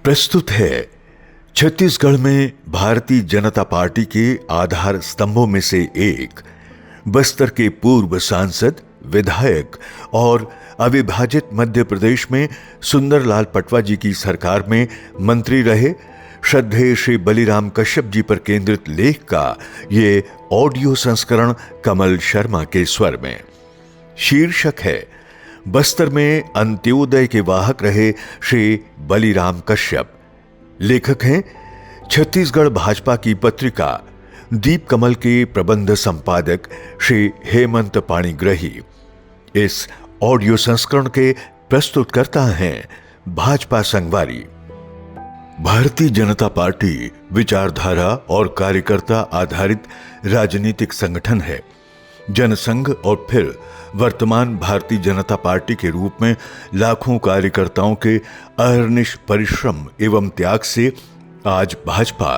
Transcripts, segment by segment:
प्रस्तुत है छत्तीसगढ़ में भारतीय जनता पार्टी के आधार स्तंभों में से एक, बस्तर के पूर्व सांसद, विधायक और अविभाजित मध्य प्रदेश में सुंदरलाल पटवा जी की सरकार में मंत्री रहे श्रद्धेय श्री बलिराम कश्यप जी पर केंद्रित लेख का ये ऑडियो संस्करण कमल शर्मा के स्वर में। शीर्षक है बस्तर में अंत्योदय के वाहक रहे श्री बलिराम कश्यप। लेखक हैं छत्तीसगढ़ भाजपा की पत्रिका दीप कमल के प्रबंध संपादक श्री हेमंत पाणिग्रही। इस ऑडियो संस्करण के प्रस्तुतकर्ता हैं भाजपा संगवारी। भारतीय जनता पार्टी विचारधारा और कार्यकर्ता आधारित राजनीतिक संगठन है। जनसंघ और फिर वर्तमान भारतीय जनता पार्टी के रूप में लाखों कार्यकर्ताओं के अहर्निश परिश्रम एवं त्याग से आज भाजपा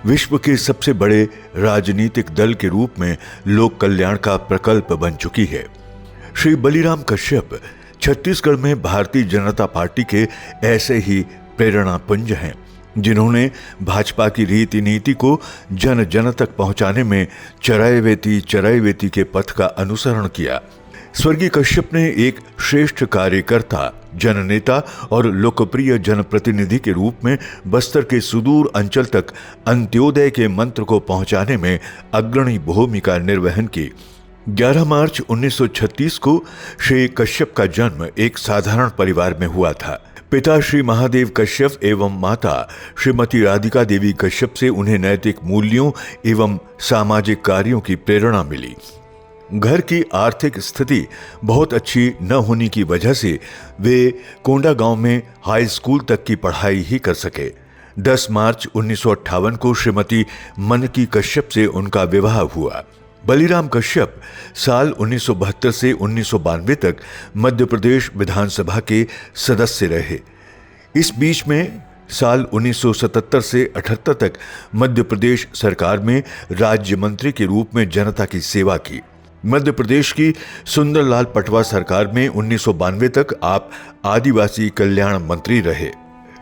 विश्व के सबसे बड़े राजनीतिक दल के रूप में लोक कल्याण का प्रकल्प बन चुकी है। श्री बलिराम कश्यप छत्तीसगढ़ में भारतीय जनता पार्टी के ऐसे ही प्रेरणा पुंज हैं जिन्होंने भाजपा की रीति नीति को जन जन तक पहुंचाने में चरायवेती के पथ का अनुसरण किया। स्वर्गीय कश्यप ने एक श्रेष्ठ कार्यकर्ता, जननेता और लोकप्रिय जनप्रतिनिधि के रूप में बस्तर के सुदूर अंचल तक अंत्योदय के मंत्र को पहुंचाने में अग्रणी भूमिका निर्वहन की। 11 मार्च 1936 को श्री कश्यप का जन्म एक साधारण परिवार में हुआ था। पिता श्री महादेव कश्यप एवं माता श्रीमती राधिका देवी कश्यप से उन्हें नैतिक मूल्यों एवं सामाजिक कार्यों की प्रेरणा मिली। घर की आर्थिक स्थिति बहुत अच्छी न होने की वजह से वे कोंडा गांव में हाई स्कूल तक की पढ़ाई ही कर सके। 10 मार्च 1958 को श्रीमती मनकी कश्यप से उनका विवाह हुआ। बलिराम कश्यप साल 1972 से 1992 तक मध्य प्रदेश विधानसभा के सदस्य रहे। इस बीच में साल 1977 से 78 तक मध्य प्रदेश सरकार में राज्य मंत्री के रूप में जनता की सेवा की। मध्य प्रदेश की सुंदरलाल पटवा सरकार में 1992 तक आप आदिवासी कल्याण मंत्री रहे।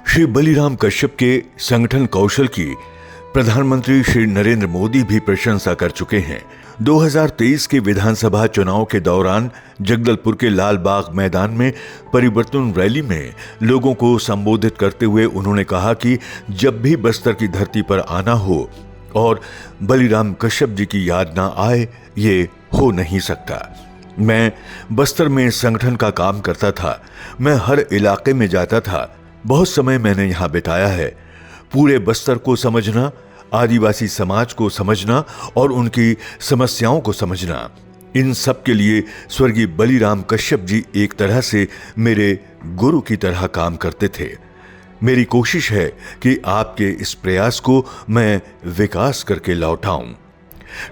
श्री बलिराम कश्यप के संगठन कौशल की प्रधानमंत्री श्री नरेंद्र मोदी भी प्रशंसा कर चुके हैं। 2023 के विधानसभा चुनाव के दौरान जगदलपुर के लाल बाग मैदान में परिवर्तन रैली में लोगों को संबोधित करते हुए उन्होंने कहा कि जब भी बस्तर की धरती पर आना हो और बलिराम कश्यप जी की याद ना आए, ये हो नहीं सकता। मैं बस्तर में संगठन का काम करता था। मैं हर इलाके में जाता था। बहुत समय मैंने यहाँ बिताया है। पूरे बस्तर को समझना, आदिवासी समाज को समझना और उनकी समस्याओं को समझना, इन सब के लिए स्वर्गीय बलिराम कश्यप जी एक तरह से मेरे गुरु की तरह काम करते थे। मेरी कोशिश है कि आपके इस प्रयास को मैं विकास करके लौटाऊं।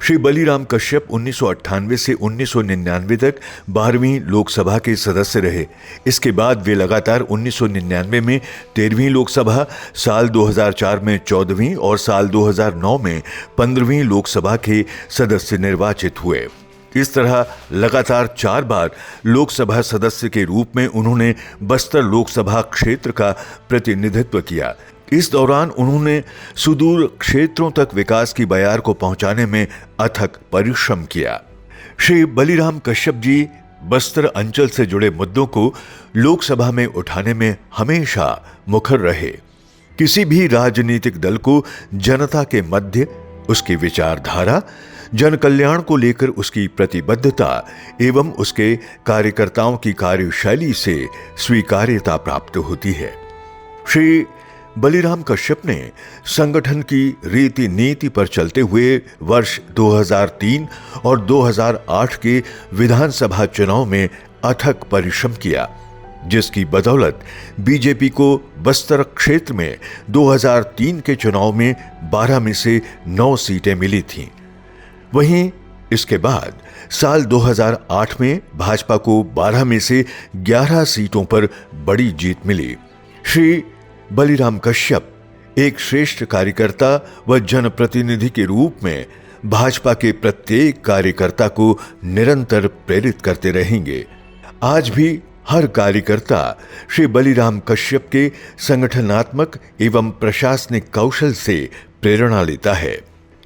श्री बलिराम कश्यप 1998 से 1999 तक 12वीं लोकसभा के सदस्य रहे। इसके बाद वे लगातार 1999 में 13वीं लोकसभा, साल 2004 में 14वीं और साल 2009 में 15वीं लोकसभा के सदस्य निर्वाचित हुए। इस तरह लगातार 4 बार लोकसभा सदस्य के रूप में उन्होंने बस्तर लोकसभा क्षेत्र का प्रतिनिधित्व किया। इस दौरान उन्होंने सुदूर क्षेत्रों तक विकास की बयार को पहुंचाने में अथक परिश्रम किया। श्री बलिराम कश्यप जी बस्तर अंचल से जुड़े मुद्दों को लोकसभा में उठाने में हमेशा मुखर रहे। किसी भी राजनीतिक दल को जनता के मध्य उसकी विचारधारा, जन कल्याण को लेकर उसकी प्रतिबद्धता एवं उसके कार्यकर्ताओं की कार्यशैली से स्वीकार्यता प्राप्त होती है। श्री बलिराम कश्यप ने संगठन की रीति नीति पर चलते हुए वर्ष 2003 और 2008 के विधानसभा चुनाव में अथक परिश्रम किया, जिसकी बदौलत बीजेपी को बस्तर क्षेत्र में 2003 के चुनाव में 12 में से 9 सीटें मिली थीं। वहीं इसके बाद साल 2008 में भाजपा को 12 में से 11 सीटों पर बड़ी जीत मिली। श्री बलिराम कश्यप एक श्रेष्ठ कार्यकर्ता व जनप्रतिनिधि के रूप में भाजपा के प्रत्येक कार्यकर्ता को निरंतर प्रेरित करते रहेंगे। आज भी हर कार्यकर्ता श्री बलिराम कश्यप के संगठनात्मक एवं प्रशासनिक कौशल से प्रेरणा लेता है।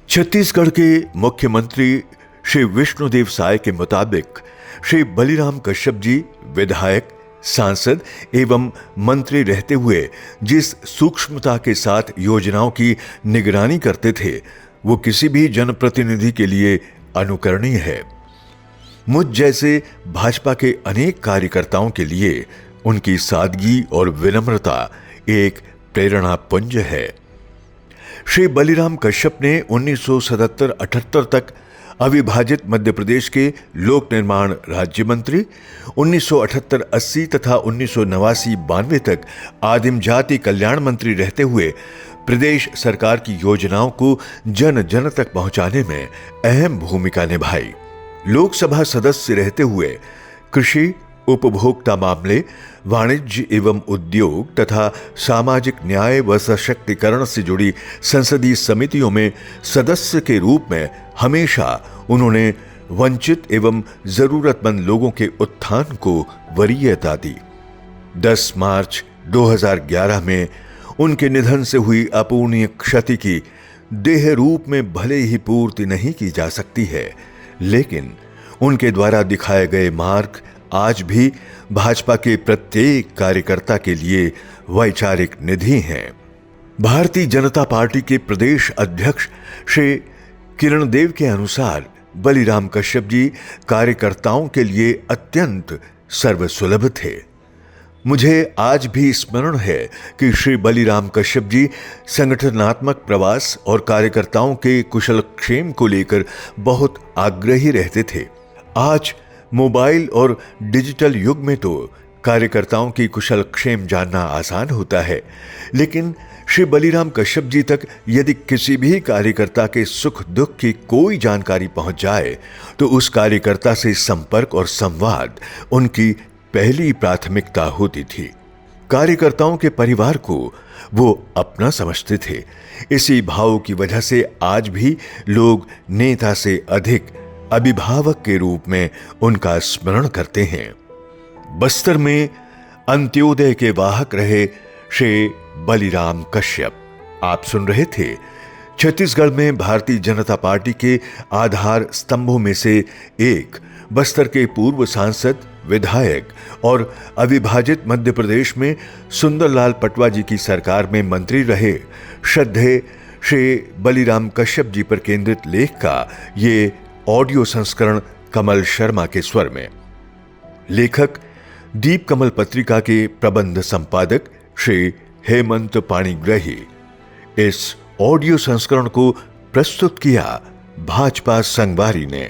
छत्तीसगढ़ के मुख्यमंत्री श्री विष्णुदेव साय के मुताबिक श्री बलिराम कश्यप जी विधायक, सांसद एवं मंत्री रहते हुए जिस सूक्ष्मता के साथ योजनाओं की निगरानी करते थे, वो किसी भी जनप्रतिनिधि के लिए अनुकरणीय है। मुझ जैसे भाजपा के अनेक कार्यकर्ताओं के लिए उनकी सादगी और विनम्रता एक प्रेरणा पुंज है। श्री बलिराम कश्यप ने 1977-78 तक अविभाजित मध्य प्रदेश के लोक निर्माण राज्य मंत्री, 1978-80 तथा 1989-92 तक आदिम जाति कल्याण मंत्री रहते हुए प्रदेश सरकार की योजनाओं को जन जन तक पहुंचाने में अहम भूमिका निभाई। लोकसभा सदस्य रहते हुए कृषि, उपभोक्ता मामले, वाणिज्य एवं उद्योग तथा सामाजिक न्याय व सशक्तिकरण से जुड़ी संसदीय समितियों में सदस्य के रूप में हमेशा उन्होंने वंचित एवं जरूरतमंद लोगों के उत्थान को वरीयता दी। 10 मार्च 2011 में उनके निधन से हुई अपूर्णीय क्षति की देह रूप में भले ही पूर्ति नहीं की जा सकती है, लेकिन उनके द्वारा दिखाए गए मार्ग आज भी भाजपा के प्रत्येक कार्यकर्ता के लिए वैचारिक निधि हैं। भारतीय जनता पार्टी के प्रदेश अध्यक्ष श्री किरण देव के अनुसार बलिराम कश्यप जी कार्यकर्ताओं के लिए अत्यंत सर्वसुलभ थे। मुझे आज भी स्मरण है कि श्री बलिराम कश्यप जी संगठनात्मक प्रवास और कार्यकर्ताओं के कुशलक्षेम को लेकर बहुत आग्रही रहते थे। आज मोबाइल और डिजिटल युग में तो कार्यकर्ताओं की कुशलक्षेम जानना आसान होता है, लेकिन श्री बलिराम कश्यप जी तक यदि किसी भी कार्यकर्ता के सुख दुख की कोई जानकारी पहुंच जाए तो उस कार्यकर्ता से संपर्क और संवाद उनकी पहली प्राथमिकता होती थी। कार्यकर्ताओं के परिवार को वो अपना समझते थे। इसी भाव की वजह से आज भी लोग नेता से अधिक अभिभावक के रूप में उनका स्मरण करते हैं। बस्तर में अंत्योदय के वाहक रहे श्री बलिराम कश्यप। आप सुन रहे थे छत्तीसगढ़ में भारतीय जनता पार्टी के आधार स्तंभों में से एक, बस्तर के पूर्व सांसद, विधायक और अविभाजित मध्य प्रदेश में सुंदरलाल पटवा जी की सरकार में मंत्री रहे श्रद्धेय श्री बलिराम कश्यप जी पर केंद्रित लेख का ये ऑडियो संस्करण कमल शर्मा के स्वर में। लेखक दीप कमल पत्रिका के प्रबंध संपादक श्री हेमंत पाणिग्राही। इस ऑडियो संस्करण को प्रस्तुत किया भाजपा संगवारी ने।